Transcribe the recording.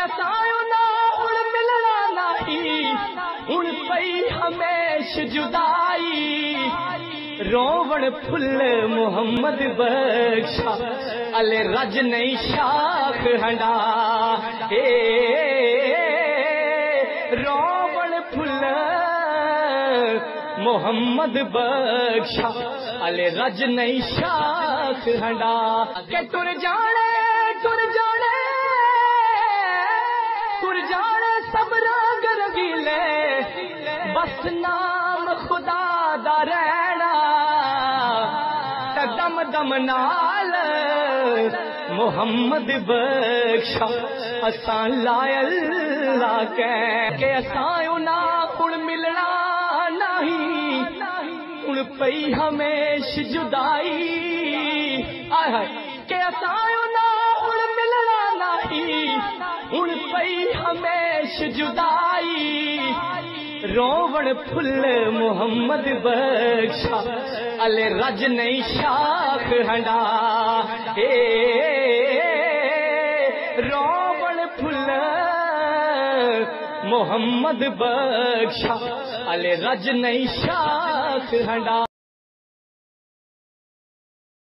اسایو نا ہن ملنا نہیں ہن پئی ہمیش جدائی روون پھل محمد بخشا الے رج نہیں شاخ ہنڈا روون پھل محمد بخشا الے رج نہیں شاخ ہنڈا کہ تر جانے سب رنگ رنگیلے بس نام خدا دا رہنا دم دم نال محمد بخشا اساں لائے اللہ کہ اساں نا ہن ملنا نہیں ہن پئی ہمیش جدائی آئے ہائے کہ اساں نا ہن ملنا نہیں ہن پئی ہمیش جدائی روون پھل محمد بخشا الے رج نہیں شاخ ہنڈا روون پھل محمد بخشا الے رج نہیں شاخ ہنڈا